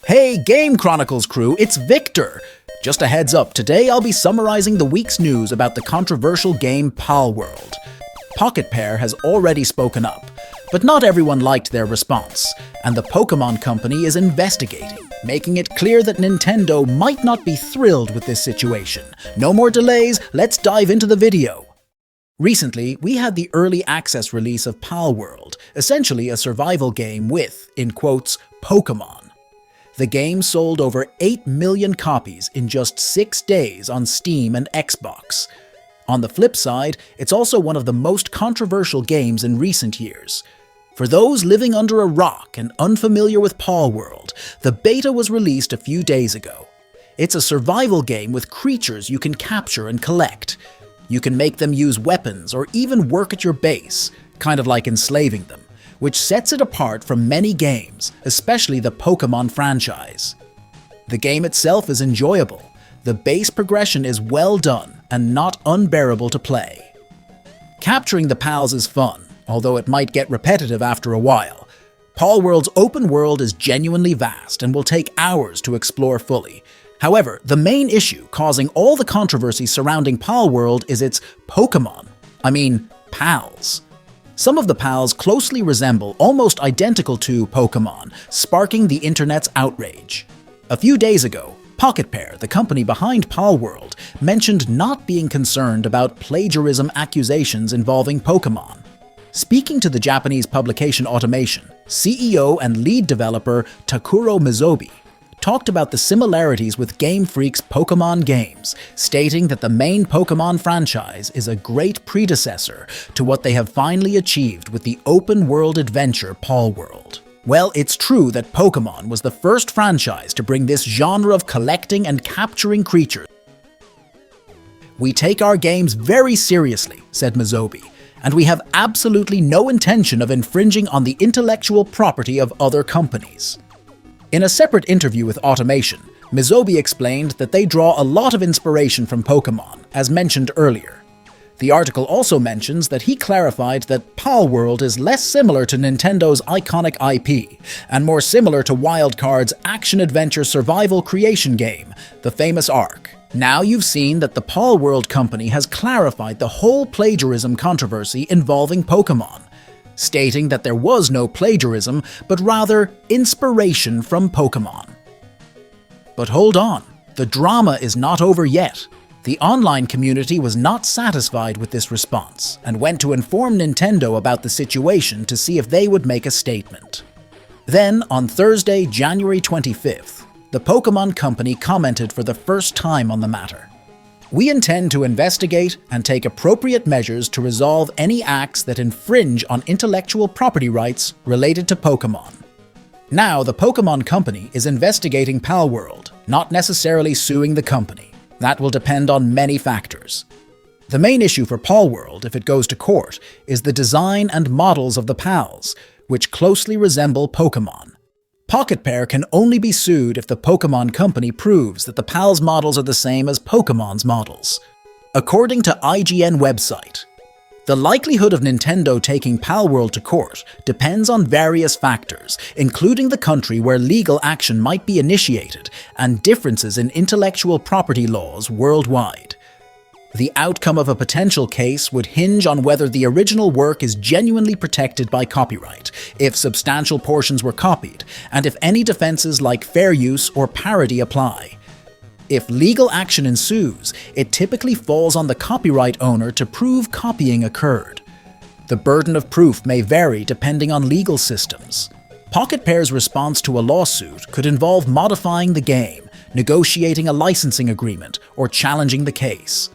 Hey Game Chronicles crew, it's Victor! Just a heads up, today I'll be summarizing the week's news about the controversial game Palworld. Pocketpair has already spoken up, but not everyone liked their response, and the Pokémon Company is investigating, making it clear that Nintendo might not be thrilled with this situation. No more delays, let's dive into the video. Recently, we had the early access release of Palworld, essentially a survival game with, in quotes, Pokémon. The game sold over 8 million copies in just 6 days on Steam and Xbox. On the flip side, it's also one of the most controversial games in recent years. For those living under a rock and unfamiliar with Palworld, the beta was released a few days ago. It's a survival game with creatures you can capture and collect. You can make them use weapons or even work at your base, kind of like enslaving them, which sets it apart from many games, especially the Pokémon franchise. The game itself is enjoyable. The base progression is well done and not unbearable to play. Capturing the pals is fun, although it might get repetitive after a while. Palworld's open world is genuinely vast and will take hours to explore fully. However, the main issue causing all the controversy surrounding Palworld is its Pokémon. Pals. Some of the pals closely resemble, almost identical to, Pokémon, sparking the internet's outrage. A few days ago, Pocketpair, the company behind Palworld, mentioned not being concerned about plagiarism accusations involving Pokémon. Speaking to the Japanese publication Automation, CEO and lead developer Takuro Mizobi talked about the similarities with Game Freak's Pokémon games, stating that the main Pokémon franchise is a great predecessor to what they have finally achieved with the open-world adventure Palworld. Well, it's true that Pokémon was the first franchise to bring this genre of collecting and capturing creatures. "We take our games very seriously," said Mizobi, "and we have absolutely no intention of infringing on the intellectual property of other companies." In a separate interview with Automation, Mizobi explained that they draw a lot of inspiration from Pokémon, as mentioned earlier. The article also mentions that he clarified that Palworld is less similar to Nintendo's iconic IP, and more similar to Wildcard's action-adventure survival creation game, the famous Ark. Now you've seen that the Palworld company has clarified the whole plagiarism controversy involving Pokémon, stating that there was no plagiarism, but rather inspiration from Pokémon. But hold on, the drama is not over yet. The online community was not satisfied with this response and went to inform Nintendo about the situation to see if they would make a statement. Then, on Thursday, January 25th, the Pokémon Company commented for the first time on the matter. "We intend to investigate and take appropriate measures to resolve any acts that infringe on intellectual property rights related to Pokémon." Now, the Pokémon Company is investigating Palworld, not necessarily suing the company. That will depend on many factors. The main issue for Palworld, if it goes to court, is the design and models of the pals, which closely resemble Pokémon. Pocketpair can only be sued if the Pokémon Company proves that the pals models are the same as Pokémon's models. According to IGN website, the likelihood of Nintendo taking Palworld to court depends on various factors, including the country where legal action might be initiated and differences in intellectual property laws worldwide. The outcome of a potential case would hinge on whether the original work is genuinely protected by copyright, if substantial portions were copied, and if any defenses like fair use or parody apply. If legal action ensues, it typically falls on the copyright owner to prove copying occurred. The burden of proof may vary depending on legal systems. Pocketpair's response to a lawsuit could involve modifying the game, negotiating a licensing agreement, or challenging the case.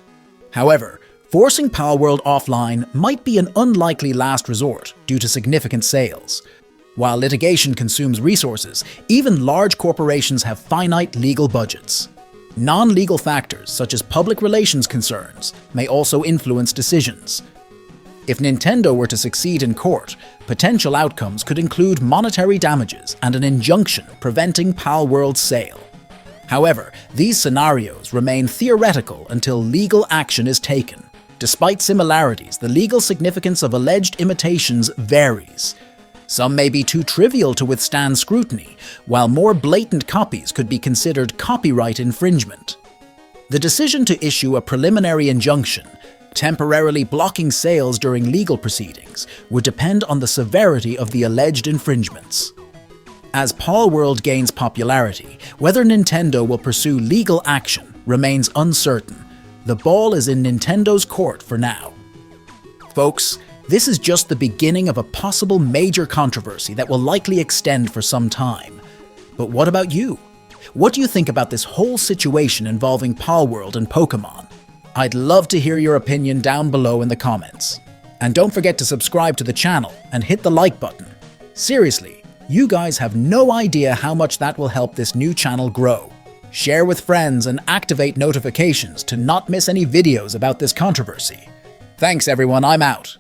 However, forcing Palworld offline might be an unlikely last resort due to significant sales. While litigation consumes resources, even large corporations have finite legal budgets. Non-legal factors, such as public relations concerns, may also influence decisions. If Nintendo were to succeed in court, potential outcomes could include monetary damages and an injunction preventing Palworld's sale. However, these scenarios remain theoretical until legal action is taken. Despite similarities, the legal significance of alleged imitations varies. Some may be too trivial to withstand scrutiny, while more blatant copies could be considered copyright infringement. The decision to issue a preliminary injunction, temporarily blocking sales during legal proceedings, would depend on the severity of the alleged infringements. As Palworld gains popularity, whether Nintendo will pursue legal action remains uncertain. The ball is in Nintendo's court for now. Folks, this is just the beginning of a possible major controversy that will likely extend for some time. But what about you? What do you think about this whole situation involving Palworld and Pokémon? I'd love to hear your opinion down below in the comments. And don't forget to subscribe to the channel and hit the like button. Seriously, you guys have no idea how much that will help this new channel grow. Share with friends and activate notifications to not miss any videos about this controversy. Thanks everyone, I'm out.